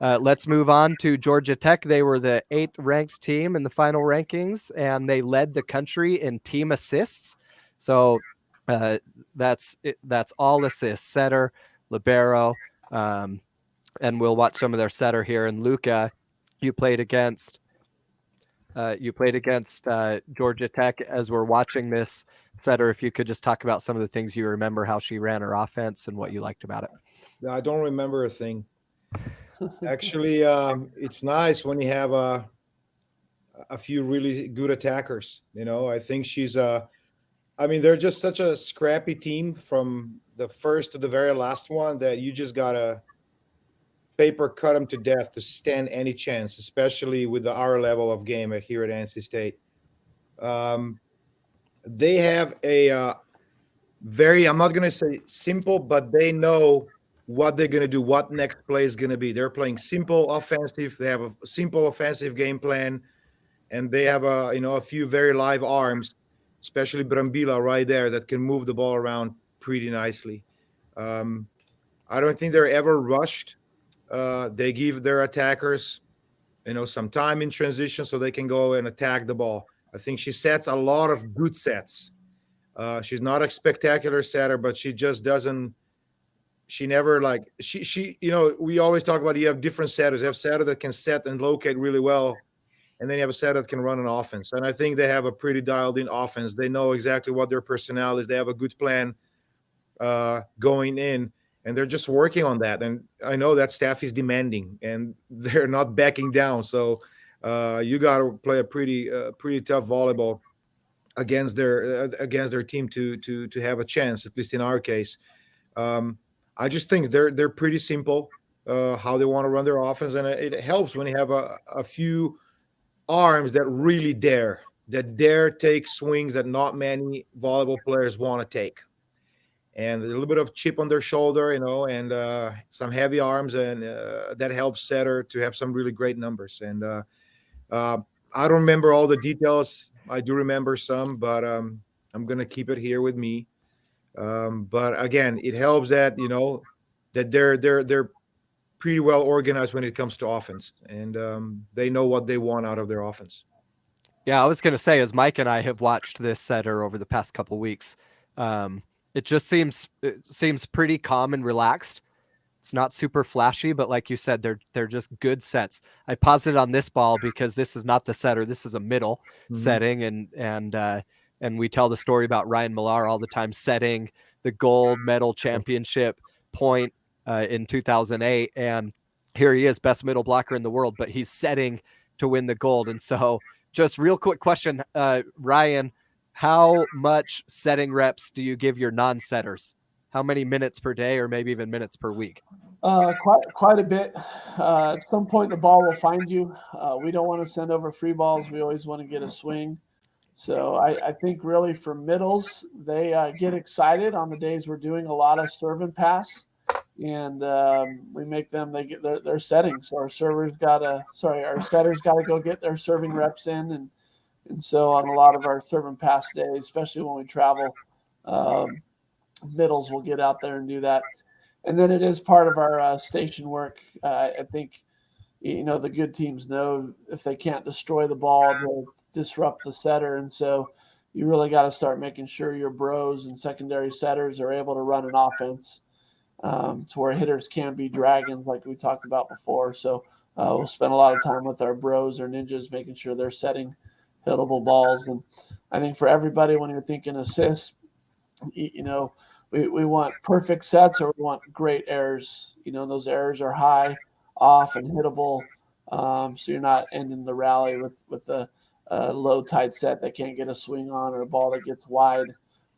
Let's move on to Georgia Tech. They were the 8th ranked team in the final rankings, and they led the country in team assists. So uh, that's all assists, setter, libero, and we'll watch some of their setter here. And Luca, you played against Georgia Tech. As we're watching this setter, if you could just talk about some of the things you remember, how she ran her offense and what you liked about it. I don't remember a thing. Actually, it's nice when you have a few really good attackers. I think I mean, they're just such a scrappy team from the first to the very last one that you just gotta paper cut them to death to stand any chance, especially with our level of game here at NC State. Um, they have a very, I'm not going to say simple, but they know what they're going to do, what next play is going to be. They're playing simple offensive. They have a simple offensive game plan, and they have a few very live arms, especially Brambila right there that can move the ball around pretty nicely. Um, I don't think they're ever rushed. They give their attackers, some time in transition so they can go and attack the ball. I think she sets a lot of good sets. She's not a spectacular setter, but she just doesn't. She never like she. We always talk about you have different setters. You have setter that can set and locate really well, and then you have a setter that can run an offense. And I think they have a pretty dialed in offense. They know exactly what their personnel is. They have a good plan going in, and they're just working on that. And I know that staff is demanding, and they're not backing down. So you got to play a pretty tough volleyball against their team to have a chance. At least in our case, um, I just think they're pretty simple how they want to run their offense, and it helps when you have a few arms that dare take swings that not many volleyball players want to take, and a little bit of chip on their shoulder, and some heavy arms, and that helps setter to have some really great numbers. And uh, I don't remember all the details. I do remember some, but I'm gonna keep it here with me. But again, it helps that they're pretty well organized when it comes to offense, and they know what they want out of their offense. Yeah, I was going to say, as Mike and I have watched this setter over the past couple weeks, it seems pretty calm and relaxed. It's not super flashy, but like you said, they're just good sets. I paused it on this ball because this is not the setter. This is a middle Mhm. setting, and we tell the story about Ryan Millar all the time setting the gold medal championship point in 2008, and here he is, best middle blocker in the world, but he's setting to win the gold. And so, just real quick question, Ryan, how much setting reps do you give your non-setters? How many minutes per day, or maybe even minutes per week? Quite a bit. At some point, the ball will find you. We don't want to send over free balls. We always want to get a swing. So I think really for middles, they get excited on the days we're doing a lot of serve and pass, and we make them they get their settings. So our setters got to go get their serving reps in, and so on a lot of our serve and pass days, especially when we travel, um, middles will get out there and do that. And then it is part of our station work. I think the good teams know if they can't destroy the ball, they'll disrupt the setter, and so you really got to start making sure your bros and secondary setters are able to run an offense to where hitters can't be dragons like we talked about before. So we'll spend a lot of time with our bros or ninjas making sure they're setting hittable balls. And I think for everybody, when you're thinking assists, we want perfect sets or we want great errors. Those errors are high, off, and hittable. So you're not ending the rally with a low tight set that can't get a swing on or a ball that gets wide.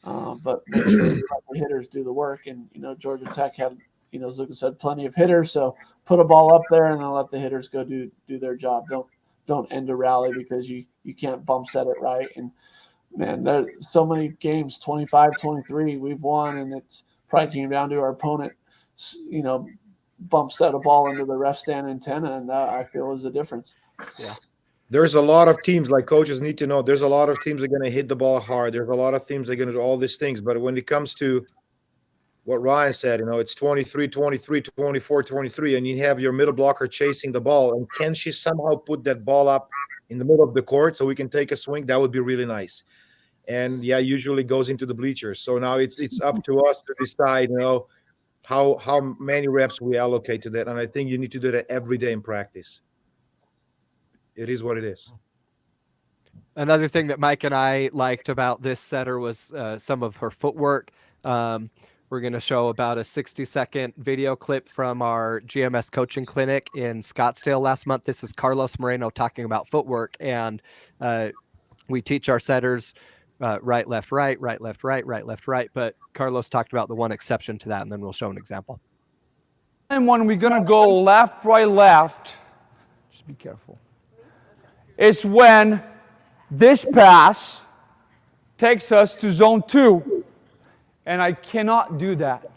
But make sure you let the hitters do the work. And Georgia Tech had, as Lucas said, plenty of hitters. So put a ball up there and then let the hitters go do their job. Don't end a rally because you can't bump set it right. And man, there's so many games, 25-23, we've won, and it's probably came down to our opponent, you know, bump set a ball into the ref stand antenna, and that I feel is the difference. Yeah. There's a lot of teams, like coaches need to know, there's a lot of teams that are going to hit the ball hard. There's a lot of teams that are going to do all these things. But when it comes to what Ryan said, it's 23, 23, 24, 23, and you have your middle blocker chasing the ball. And can she somehow put that ball up in the middle of the court so we can take a swing? That would be really nice. And yeah, usually goes into the bleachers. So now it's up to us to decide, how many reps we allocate to that. And I think you need to do that every day in practice. It is what it is. Another thing that Mike and I liked about this setter was some of her footwork. We're going to show about a 60-second video clip from our GMS coaching clinic in Scottsdale last month. This is Carlos Moreno talking about footwork, and we teach our setters right, left, right, right, left, right, right, left, right. But Carlos talked about the one exception to that, and then we'll show an example. And when we're going to go left, right, left, just be careful, it's when this pass takes us to zone 2, and I cannot do that.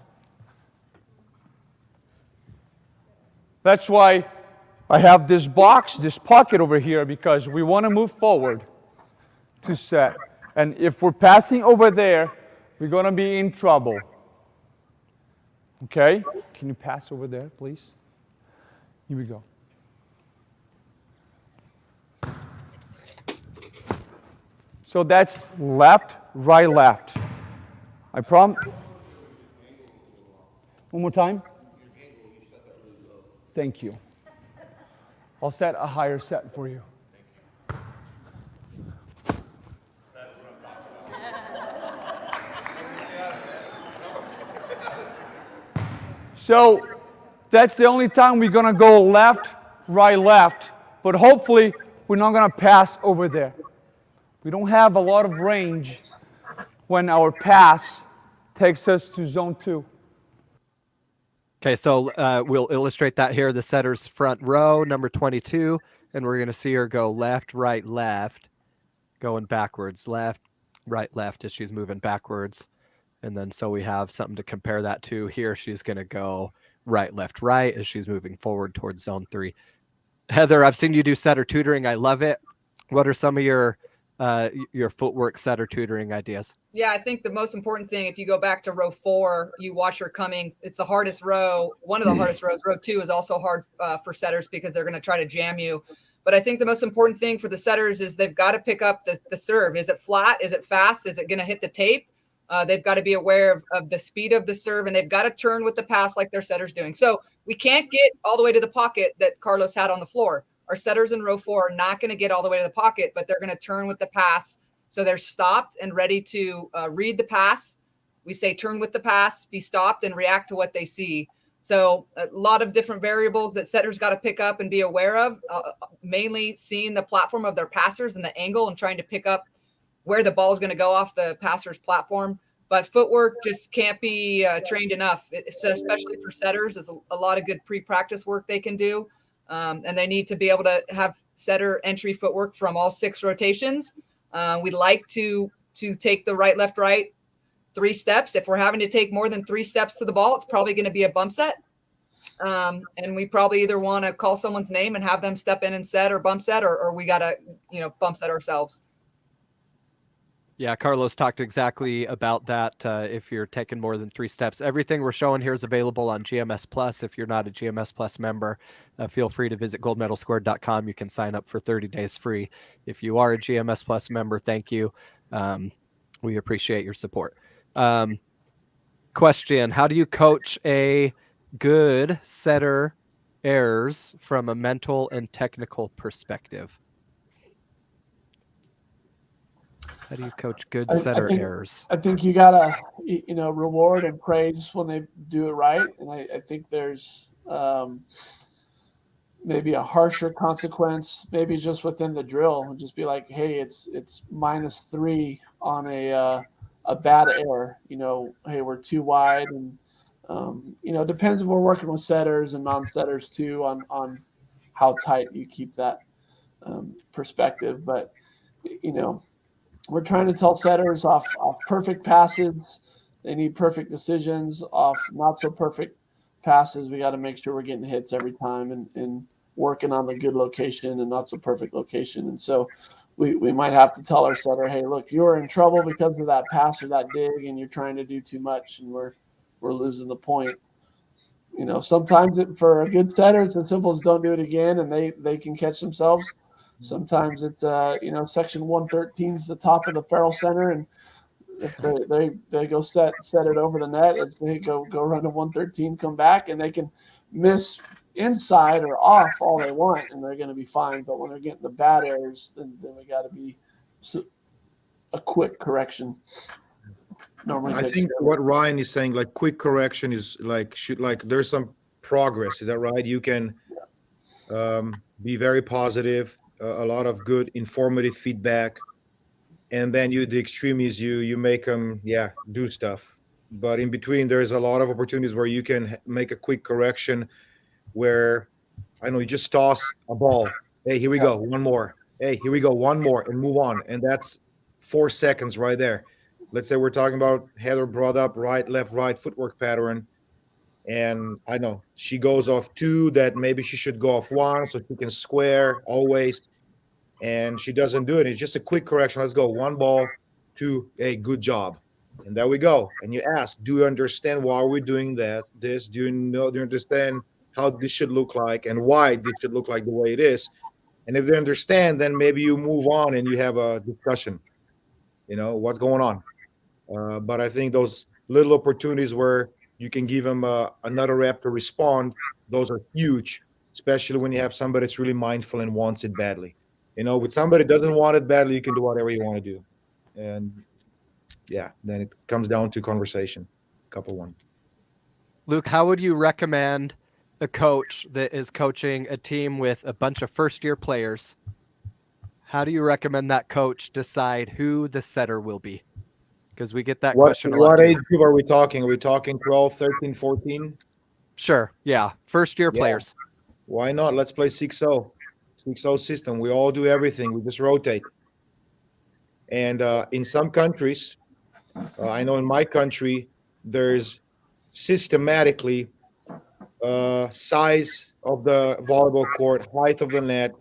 That's why I have this box, this pocket over here, because we want to move forward to set. And if we're passing over there, we're going to be in trouble. Okay? Can you pass over there, please? Here we go. So that's left, right, left. I promise. One more time. Thank you. I'll set a higher set for you. So that's the only time we're going to go left, right, left. But hopefully, we're not going to pass over there. We don't have a lot of range when our pass takes us to zone 2. Okay, so we'll illustrate that here. The setter's front row, number 22, and we're going to see her go left, right, left, going backwards, left, right, left as she's moving backwards. And then so we have something to compare that to. Here she's going to go right, left, right as she's moving forward towards zone 3. Heather, I've seen you do setter tutoring. I love it. What are some of your footwork setter tutoring ideas? Yeah, I think the most important thing, if you go back to row 4, you watch her coming. It's the hardest row, one of the hardest rows. Row 2 is also hard for setters because they're going to try to jam you. But I think the most important thing for the setters is they've got to pick up the serve. Is it flat? Is it fast? Is it going to hit the tape? They've got to be aware of the speed of the serve, and they've got to turn with the pass like their setter's doing. So we can't get all the way to the pocket that Carlos had on the floor. Our setters in row 4 are not going to get all the way to the pocket, but they're going to turn with the pass. So they're stopped and ready to read the pass. We say turn with the pass, be stopped, and react to what they see. So a lot of different variables that setters got to pick up and be aware of, mainly seeing the platform of their passers and the angle and trying to pick up where the ball is going to go off the passer's platform. But footwork just can't be trained enough. So especially for setters, there's a lot of good pre-practice work they can do. And they need to be able to have setter entry footwork from all 6 rotations. We like to take the right, left, right 3 steps. If we're having to take more than 3 steps to the ball, it's probably going to be a bump set. And we probably either want to call someone's name and have them step in and set or bump set, or we got to, bump set ourselves. Yeah, Carlos talked exactly about that. If you're taking more than 3 steps, everything we're showing here is available on GMS Plus. If you're not a GMS Plus member, feel free to visit goldmedalsquared.com. You can sign up for 30 days free. If you are a GMS Plus member, thank you. We appreciate your support. Question: how do you coach a good setter errors from a mental and technical perspective? How do you coach good setter errors? I think you gotta, reward and praise when they do it right, and I think there's maybe a harsher consequence, maybe just within the drill, and just be like, hey, it's -3 on a bad error. Hey, we're too wide, and depends if we're working with setters and non-setters too on how tight you keep that perspective, but we're trying to tell setters off perfect passes. They need perfect decisions. Off not so perfect passes, we got to make sure we're getting hits every time and working on the good location and not so perfect location. And so we might have to tell our setter, hey, look, you're in trouble because of that pass or that dig, and you're trying to do too much. And we're we're losing the point. Sometimes for a good setter, it's as simple as don't do it again, and they can catch themselves. Sometimes it's section 113 is the top of the ferrule center, and if they go set it over the net, it's they go run to 113, come back, and they can miss inside or off all they want, and they're going to be fine. But when they're getting the bad errors, then we got to be a quick correction. Normally, I think what Ryan is saying, like quick correction, is there's some progress. Is that right? You can be very positive, a lot of good informative feedback, and then the extreme is you make them do stuff. But in between, there's a lot of opportunities where you can make a quick correction, where I know you just toss a ball. Hey, here we go, one more. Hey, here we go, one more, and move on. And that's 4 seconds right there. Let's say we're talking about Heather brought up right, left, right footwork pattern. And I know she goes off 2 that maybe she should go off 1 so she can square always. And she doesn't do it. It's just a quick correction. Let's go 1 ball, 2, hey, good job. And there we go. And you ask, do you understand why we're doing this? Do you understand how this should look like and why this should look like the way it is? And if they understand, then maybe you move on and you have a discussion, what's going on. But I think those little opportunities where you can give them another rep to respond, those are huge, especially when you have somebody that's really mindful and wants it badly. With somebody that doesn't want it badly, you can do whatever you want to do. And then it comes down to conversation. Couple one. Luke, how would you recommend a coach that is coaching a team with a bunch of first-year players? How do you recommend that coach decide who the setter will be? Because we get that question a lot. What age group are we talking? Are we talking 12, 13, 14? Sure. Yeah. First-year players. Why not? Let's play 6-0. 6-0 system. We all do everything. We just rotate. And in some countries, I know in my country, there's systematically size of the volleyball court, height of the net,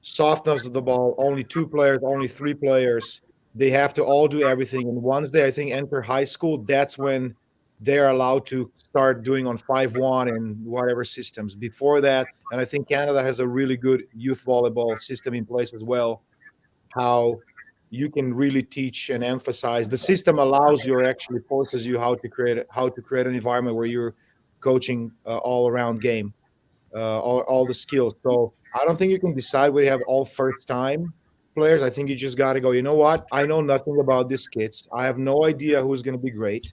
softness of the ball, only 2 players, only 3 players. They have to all do everything. And once they, I think, enter high school, that's when they're allowed to start doing on 5-1 and whatever systems. Before that, and I think Canada has a really good youth volleyball system in place as well, how you can really teach and emphasize. The system allows you, or actually forces you how to create an environment where you're coaching all around game, all the skills. So I don't think you can decide where you have all first time players. I think you just got to go, you know what? I know nothing about these kids. I have no idea who's going to be great.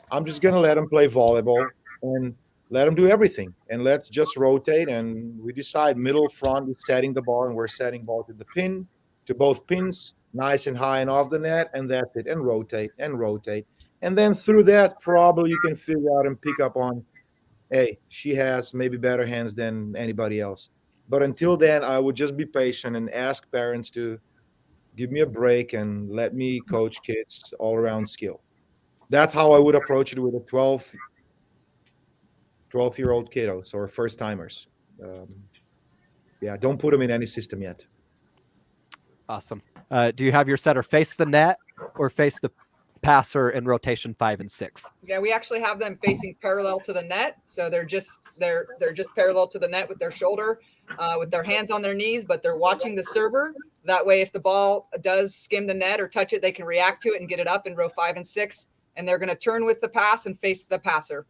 I'm just going to let them play volleyball and let them do everything. And let's just rotate. And we decide middle, front is setting the ball, and we're setting ball to the pin, to both pins, nice and high and off the net. And that's it. And rotate and rotate. And then through that, probably you can figure out and pick up on, hey, she has maybe better hands than anybody else. But until then, I would just be patient and ask parents to give me a break and let me coach kids all around skill. That's how I would approach it with a 12-year-old kiddos or first timers. Don't put them in any system yet. Awesome. Do you have your setter face the net or face the passer in rotation 5 and 6? Yeah, we actually have them facing parallel to the net. So they're just parallel to the net with their shoulder, with their hands on their knees, but they're watching the server. That way, if the ball does skim the net or touch it, they can react to it and get it up in row 5 and 6. And they're going to turn with the pass and face the passer.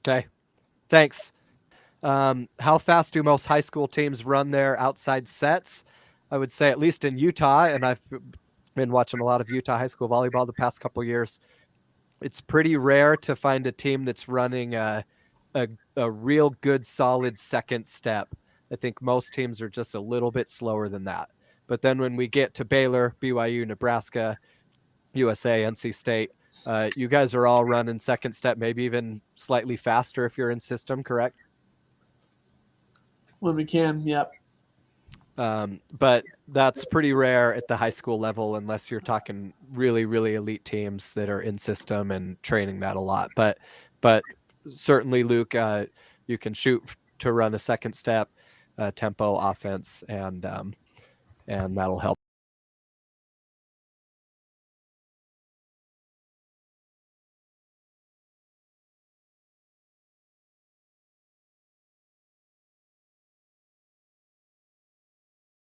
Okay. Thanks. How fast do most high school teams run their outside sets? I would say, at least in Utah, and I've been watching a lot of Utah high school volleyball the past couple of years, it's pretty rare to find a team that's running a real good, solid second step. I think most teams are just a little bit slower than that. But then when we get to Baylor, BYU, Nebraska, USA, NC State, you guys are all running second step, maybe even slightly faster if you're in system, correct? When we can, yep. But that's pretty rare at the high school level, unless you're talking really, really elite teams that are in system and training that a lot. But certainly, Luke, you can shoot to run a second step tempo offense, and that'll help.